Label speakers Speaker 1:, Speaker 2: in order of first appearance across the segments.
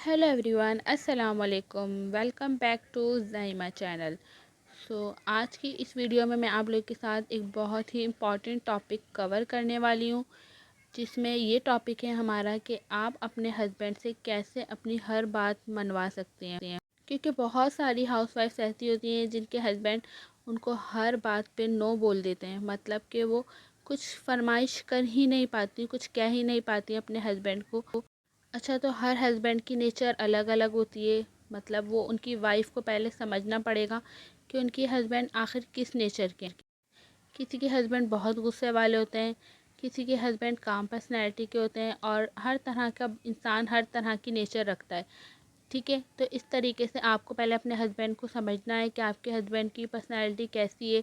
Speaker 1: Hello everyone, अस्सलाम वालेकुम। Welcome back to Zaima channel. आज की इस वीडियो में मैं आप लोग के साथ एक बहुत ही इम्पॉर्टेंट टॉपिक कवर करने वाली हूँ, जिसमें ये टॉपिक है हमारा कि आप अपने हस्बैंड से कैसे अपनी हर बात मनवा सकते हैं। क्योंकि बहुत सारी हाउसवाइफ्स ऐसी होती हैं जिनके हस्बैंड उनको हर बात पे नो बोल देते हैं, मतलब कि वो कुछ फरमाइश कर ही नहीं पाती, कुछ कह ही नहीं पाती अपने हस्बैंड को। अच्छा, तो हर हस्बैंड की नेचर अलग अलग होती है, मतलब वो उनकी वाइफ को पहले समझना पड़ेगा कि उनकी हस्बैंड आखिर किस नेचर के हैं। किसी के हस्बैंड बहुत गुस्से वाले होते हैं, किसी के हस्बैंड काम पर्सनैलिटी के होते हैं, और हर तरह का इंसान हर तरह की नेचर रखता है। ठीक है, तो इस तरीके से आपको पहले अपने हस्बैंड को समझना है कि आपके हस्बैंड की पर्सनैलिटी कैसी है।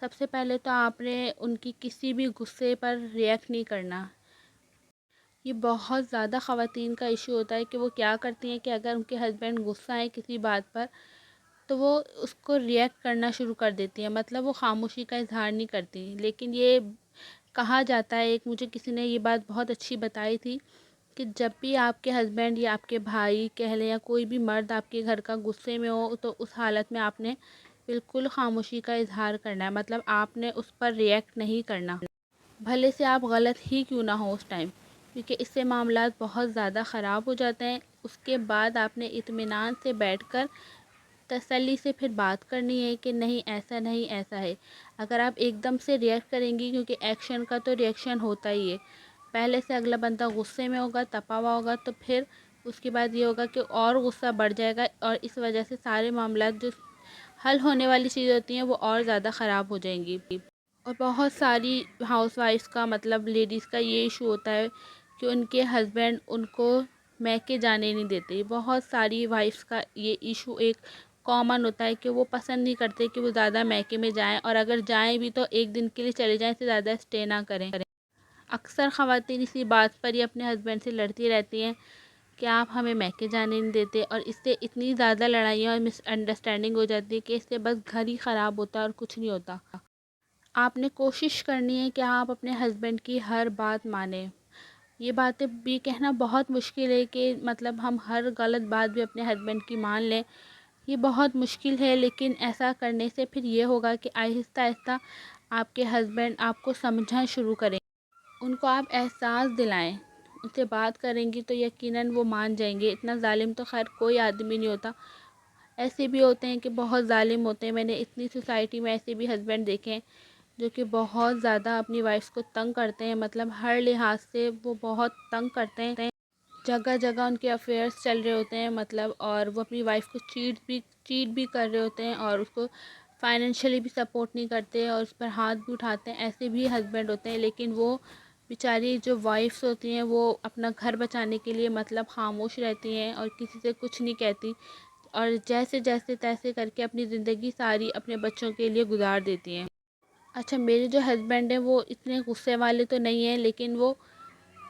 Speaker 1: सबसे पहले तो आपने उनकी किसी भी गुस्से पर रिएक्ट नहीं करना। ये बहुत ज़्यादा ख़वातीन का इशू होता है कि वो क्या करती हैं कि अगर उनके हस्बैंड गुस्सा है किसी बात पर, तो वो उसको रिएक्ट करना शुरू कर देती हैं, मतलब वो खामोशी का इजहार नहीं करती। लेकिन ये कहा जाता है, एक मुझे किसी ने ये बात बहुत अच्छी बताई थी कि जब भी आपके हस्बैंड या आपके भाई कह लें या कोई भी मर्द आपके घर का गुस्से में हो, तो उस हालत में आपने बिल्कुल खामोशी का इजहार करना है, मतलब आपने उस पर रिएक्ट नहीं करना, भले से आप गलत ही क्यों ना हो उस टाइम, क्योंकि इससे मामलात बहुत ज़्यादा ख़राब हो जाते हैं। उसके बाद आपने इत्मीनान से बैठकर तसल्ली से फिर बात करनी है कि नहीं, ऐसा नहीं, ऐसा है। अगर आप एकदम से रिएक्ट करेंगी, क्योंकि एक्शन का तो रिएक्शन होता ही है, पहले से अगला बंदा गुस्से में होगा, तपा हुआ होगा, तो फिर उसके बाद ये होगा कि और गुस्सा बढ़ जाएगा, और इस वजह से सारे मामलात जो हल होने वाली चीज़ होती हैं वो और ज़्यादा ख़राब हो जाएंगी। और बहुत सारी हाउसवाइफ्स का, मतलब लेडीज़ का, ये इशू होता है कि उनके हस्बैंड उनको मैके जाने नहीं देते। बहुत सारी वाइफ्स का ये इशू एक कॉमन होता है कि वो पसंद नहीं करते कि वो ज़्यादा मैके में जाएं, और अगर जाएं भी तो एक दिन के लिए चले जाएं, इससे ज़्यादा स्टे ना करें। अक्सर ख़वातीन इसी बात पर ही अपने हस्बैंड से लड़ती रहती हैं कि आप हमें मैके जाने नहीं देते, और इससे इतनी ज़्यादा लड़ाइयाँ और मिसअंडरस्टैंडिंग हो जाती है कि इससे बस घर ही ख़राब होता है और कुछ नहीं होता। आपने कोशिश करनी है कि आप अपने हस्बैंड की हर बात मानें। ये बातें भी कहना बहुत मुश्किल है कि मतलब हम हर गलत बात भी अपने हस्बैंड की मान लें, ये बहुत मुश्किल है। लेकिन ऐसा करने से फिर ये होगा कि आहिस्ता आहिस्ता आपके हस्बैंड आपको समझना शुरू करें। उनको आप एहसास दिलाएं, उनसे बात करेंगी तो यकीनन वो मान जाएंगे। इतना जालिम तो खैर कोई आदमी नहीं होता, ऐसे भी होते हैं कि बहुत जालिम होते हैं। मैंने इतनी सोसाइटी में ऐसे भी हस्बैंड देखे हैं जो कि बहुत ज़्यादा अपनी वाइफ्स को तंग करते हैं, मतलब हर लिहाज से वो बहुत तंग करते हैं। जगह जगह उनके अफेयर्स चल रहे होते हैं, मतलब, और वो अपनी वाइफ को चीट भी कर रहे होते हैं, और उसको फाइनेंशियली भी सपोर्ट नहीं करते और उस पर हाथ भी उठाते हैं। ऐसे भी हस्बैंड होते हैं, लेकिन वो बेचारी जो वाइफ्स होती हैं वो अपना घर बचाने के लिए मतलब खामोश रहती हैं और किसी से कुछ नहीं कहती, और जैसे जैसे तैसे करके अपनी ज़िंदगी सारी अपने बच्चों के लिए गुजार देती हैं। अच्छा, मेरे जो हस्बैंड हैं वो इतने गुस्से वाले तो नहीं हैं, लेकिन वो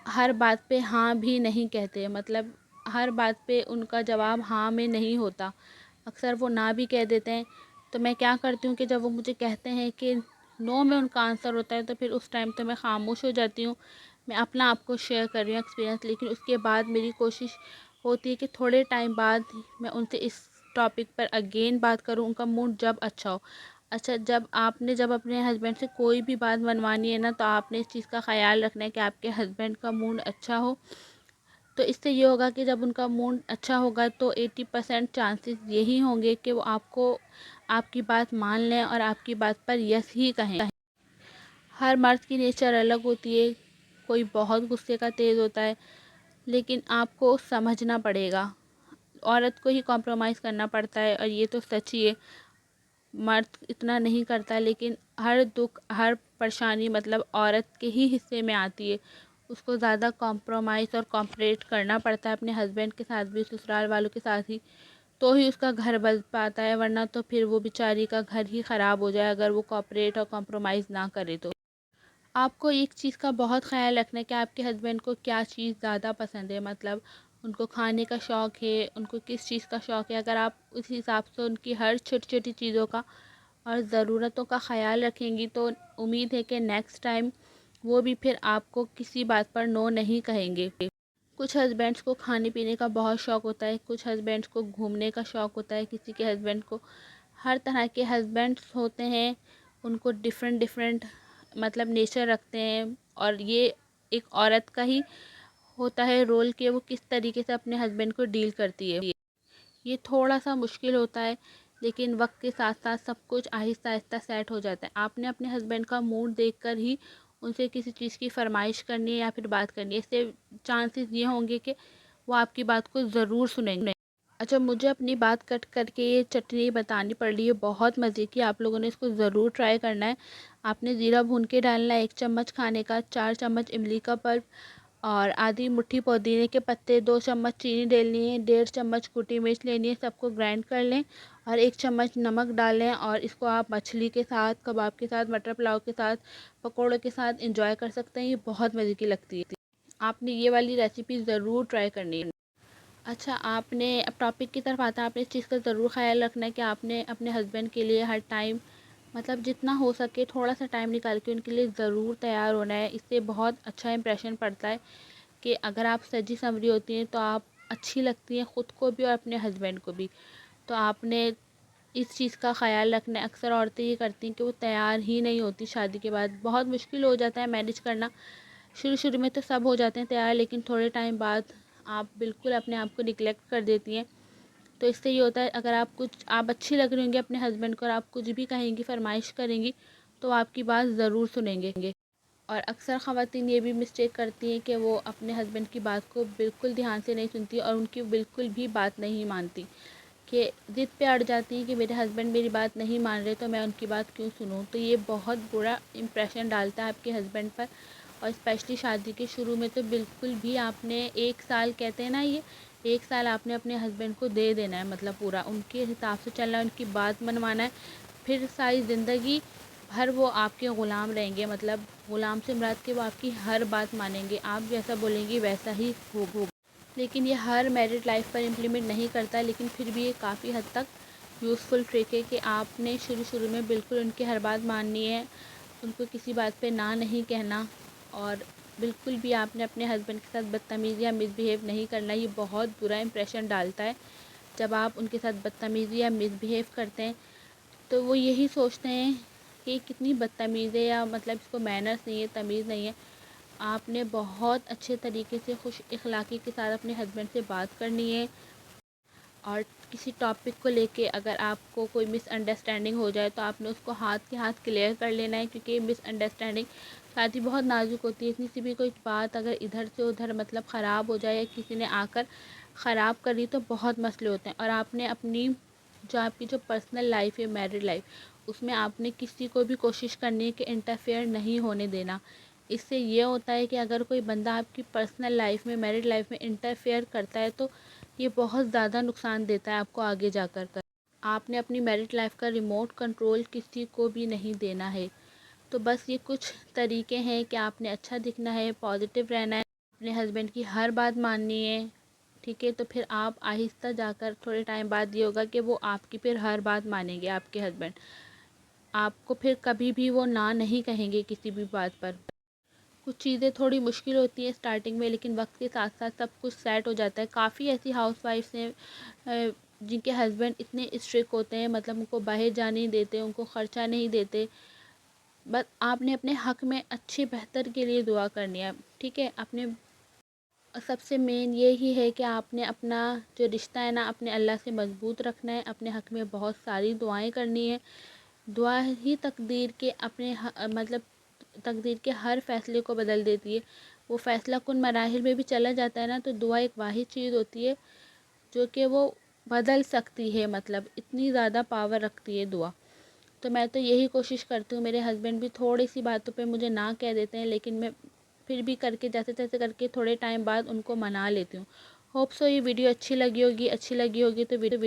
Speaker 1: हर बात पे हाँ भी नहीं कहते, मतलब हर बात पे उनका जवाब हाँ में नहीं होता, अक्सर वो ना भी कह देते हैं। तो मैं क्या करती हूँ कि जब वो मुझे कहते हैं कि नो में उनका आंसर होता है, तो फिर उस टाइम तो मैं खामोश हो जाती हूँ। मैं अपना आपको शेयर कर रही हूँ एक्सपीरियंस, लेकिन उसके बाद मेरी कोशिश होती है कि थोड़े टाइम बाद मैं उनसे इस टॉपिक पर अगेन बात करूँ, उनका मूड जब अच्छा हो। अच्छा, जब अपने हस्बैंड से कोई भी बात मनवानी है ना, तो आपने इस चीज़ का ख़्याल रखना है कि आपके हस्बैंड का मूड अच्छा हो। तो इससे ये होगा कि जब उनका मूड अच्छा होगा तो 80% चांसेस यही होंगे कि वो आपको आपकी बात मान लें और आपकी बात पर यस ही कहें। हर मर्द की नेचर अलग होती है, कोई बहुत गुस्से का तेज़ होता है, लेकिन आपको समझना पड़ेगा। औरत को ही कॉम्प्रोमाइज़ करना पड़ता है, और ये तो सच ही है। मर्द इतना नहीं करता, लेकिन हर दुख हर परेशानी मतलब औरत के ही हिस्से में आती है। उसको ज़्यादा कॉम्प्रोमाइज़ और कॉपरेट करना पड़ता है अपने हस्बैंड के साथ भी, ससुराल वालों के साथ ही, तो ही उसका घर बच पाता है, वरना तो फिर वो बेचारी का घर ही ख़राब हो जाए अगर वो कॉपरेट और कॉम्प्रोमाइज़ ना करे। तो आपको एक चीज़ का बहुत ख्याल रखना है कि आपके हस्बैंड को क्या चीज़ ज़्यादा पसंद है, मतलब उनको खाने का शौक़ है, उनको किस चीज़ का शौक़ है। अगर आप उस हिसाब से उनकी हर छोटी छोटी चीज़ों का और ज़रूरतों का ख्याल रखेंगी, तो उम्मीद है कि नेक्स्ट टाइम वो भी फिर आपको किसी बात पर नो नहीं कहेंगे। کچھ ہسبینڈس کو کھانے پینے کا بہت شوق ہوتا ہے، کچھ ہسبینڈس کو گھومنے کا شوق ہوتا ہے، کسی کے ہسبینڈ کو، ہر طرح کے ہسبینڈس ہوتے ہیں، ان کو ڈفرینٹ مطلب نیچر رکھتے ہیں، اور یہ ایک عورت کا ہی ہوتا ہے رول کہ وہ کس طریقے سے اپنے ہسبینڈ کو ڈیل کرتی ہے۔ یہ تھوڑا سا مشکل ہوتا ہے، لیکن وقت کے ساتھ ساتھ سب کچھ آہستہ آہستہ سیٹ ہو جاتا ہے۔ آپ نے اپنے ہسبینڈ کا موڈ دیکھ کر ہی ان سے کسی چیز کی فرمائش کرنی ہے یا پھر بات کرنی ہے، اس سے چانسز یہ ہوں گے کہ وہ آپ کی بات کو ضرور سنیں گے۔ اچھا، مجھے اپنی بات کٹ کر کے یہ چٹنی بتانی پڑ رہی ہے، بہت مزے کی، آپ لوگوں نے اس کو ضرور ٹرائی کرنا ہے۔ آپ نے زیرہ بھون کے ڈالنا ہے 1 چمچ کھانے کا، 4 چمچ املی کا پلپ اور آدھی مٹھی پودینے کے پتے، 2 چمچ چینی ڈالنی ہے، 1.5 چمچ کٹی مرچ لینی ہے، سب کو گرائنڈ کر لیں اور 1 چمچ نمک ڈال لیں، اور اس کو آپ مچھلی کے ساتھ، کباب کے ساتھ، مٹر پلاؤ کے ساتھ، پکوڑوں کے ساتھ انجوائے کر سکتے ہیں۔ یہ بہت مزے کی لگتی ہے، آپ نے یہ والی ریسیپی ضرور ٹرائی کرنی ہے۔ اچھا، آپ نے اب ٹاپک کی طرف آتا ہے، آپ نے اس چیز کا ضرور خیال رکھنا ہے کہ آپ نے اپنے ہسبینڈ کے لیے ہر ٹائم مطلب جتنا ہو سکے تھوڑا سا ٹائم نکال کے ان کے لیے ضرور تیار ہونا ہے۔ اس سے بہت اچھا امپریشن پڑتا ہے کہ اگر آپ سجی سنوری ہوتی ہیں تو آپ اچھی لگتی ہیں خود کو بھی اور اپنے ہسبینڈ کو بھی۔ تو آپ نے اس چیز کا خیال رکھنا ہے۔ اکثر عورتیں یہ کرتی ہیں کہ وہ تیار ہی نہیں ہوتی شادی کے بعد، بہت مشکل ہو جاتا ہے مینیج کرنا۔ شروع میں تو سب ہو جاتے ہیں تیار، لیکن تھوڑے ٹائم بعد آپ بالکل اپنے آپ کو نگلیکٹ کر دیتی ہیں۔ تو اس سے یہ ہوتا ہے اگر آپ اچھی لگ رہی ہوں گی اپنے ہسبینڈ کو اور آپ کچھ بھی کہیں گی، فرمائش کریں گی، تو آپ کی بات ضرور سنیں گے۔ اور اکثر خواتین یہ بھی مسٹیک کرتی ہیں کہ وہ اپنے ہسبینڈ کی بات کو بالکل دھیان سے نہیں سنتی اور ان کی بالکل بھی بات نہیں مانتی، کہ ضد پہ اڑ جاتی ہیں کہ میرے ہسبینڈ میری بات نہیں مان رہے تو میں ان کی بات کیوں سنوں۔ تو یہ بہت برا امپریشن ڈالتا ہے آپ کے ہسبینڈ پر، اور اسپیشلی شادی کے شروع میں تو بالکل بھی آپ نے 1 سال کہتے ہیں نا، یہ 1 سال آپ نے اپنے ہسبینڈ کو دے دینا ہے، مطلب پورا ان کے حساب سے چلنا ہے، ان کی بات منوانا ہے، پھر ساری زندگی بھر وہ آپ کے غلام رہیں گے۔ مطلب غلام سے مراد کہ وہ آپ کی ہر بات مانیں گے، آپ جیسا بولیں گی ویسا ہی ہوگا۔ لیکن یہ ہر میرڈ لائف پر امپلیمنٹ نہیں کرتا، لیکن پھر بھی یہ کافی حد تک یوزفل ٹرک ہے کہ آپ نے شروع میں بالکل ان کی ہر بات ماننی ہے، ان کو کسی بات پہ نہ نہیں کہنا، اور بالکل بھی آپ نے اپنے ہسبینڈ کے ساتھ بدتمیزی یا مس بیہیو نہیں کرنا۔ یہ بہت برا امپریشن ڈالتا ہے جب آپ ان کے ساتھ بدتمیزی یا مس بیہیو کرتے ہیں، تو وہ یہی سوچتے ہیں کہ کتنی بدتمیز ہے، یا مطلب اس کو مینرس نہیں ہے، تمیز نہیں ہے۔ آپ نے بہت اچھے طریقے سے خوش اخلاقی کے ساتھ اپنے ہسبینڈ سے بات کرنی ہے، اور کسی ٹاپک کو لے کے اگر آپ کو کوئی مس انڈرسٹینڈنگ ہو جائے تو آپ نے اس کو ہاتھ کے ہاتھ کلیئر کر لینا ہے، کیونکہ یہ مس انڈرسٹینڈنگ شادی بہت نازک ہوتی ہے۔ اتنی سی بھی کوئی بات اگر ادھر سے ادھر مطلب خراب ہو جائے یا کسی نے آ کر خراب کر لی تو بہت مسئلے ہوتے ہیں۔ اور آپ نے اپنی آپ کی جو پرسنل لائف ہے، میرڈ لائف، اس میں آپ نے کسی کو بھی کوشش کرنی ہے کہ انٹرفیئر نہیں ہونے دینا۔ اس سے یہ ہوتا ہے کہ اگر کوئی بندہ آپ کی پرسنل لائف میں، میرڈ لائف میں انٹرفیئر کرتا ہے تو یہ بہت زیادہ نقصان دیتا ہے آپ کو آگے جا کر۔ آپ نے اپنی میرڈ لائف کا ریموٹ کنٹرول کسی کو بھی نہیں دینا ہے۔ تو بس یہ کچھ طریقے ہیں کہ آپ نے اچھا دکھنا ہے، پازیٹیو رہنا ہے، اپنے ہسبینڈ کی ہر بات ماننی ہے، ٹھیک ہے؟ تو پھر آپ آہستہ جا کر تھوڑے ٹائم بعد یہ ہوگا کہ وہ آپ کی پھر ہر بات مانیں گے، آپ کے ہسبینڈ آپ کو پھر کبھی بھی وہ نہ نہیں کہیں گے کسی بھی بات پر۔ کچھ چیزیں تھوڑی مشکل ہوتی ہیں اسٹارٹنگ میں، لیکن وقت کے ساتھ ساتھ سب کچھ سیٹ ہو جاتا ہے۔ کافی ایسی ہاؤس وائفس ہیں جن کے ہسبینڈ اتنے اسٹرکٹ ہوتے ہیں، مطلب ان کو باہر جانے نہیں دیتے، ان کو خرچہ نہیں دیتے، بس آپ نے اپنے حق میں اچھے بہتر کے لیے دعا کرنی ہے، ٹھیک ہے؟ اپنے سب سے مین یہی ہے کہ آپ نے اپنا جو رشتہ ہے نا اپنے اللہ سے مضبوط رکھنا ہے، اپنے حق میں بہت ساری دعائیں کرنی ہیں۔ دعا ہی تقدیر کے مطلب تقدیر کے ہر فیصلے کو بدل دیتی ہے۔ وہ فیصلہ کن مراحل میں بھی چلا جاتا ہے نا، تو دعا ایک واحد چیز ہوتی ہے جو کہ وہ بدل سکتی ہے، مطلب اتنی زیادہ پاور رکھتی ہے دعا۔ تو میں تو یہی کوشش کرتی ہوں، میرے ہسبینڈ بھی تھوڑی سی باتوں پہ مجھے نہ کہہ دیتے ہیں، لیکن میں پھر بھی کر کے جیسے تیسے کر کے تھوڑے ٹائم بعد ان کو منا لیتی ہوں۔ ہوپ سو یہ ویڈیو اچھی لگی ہوگی تو ویڈیو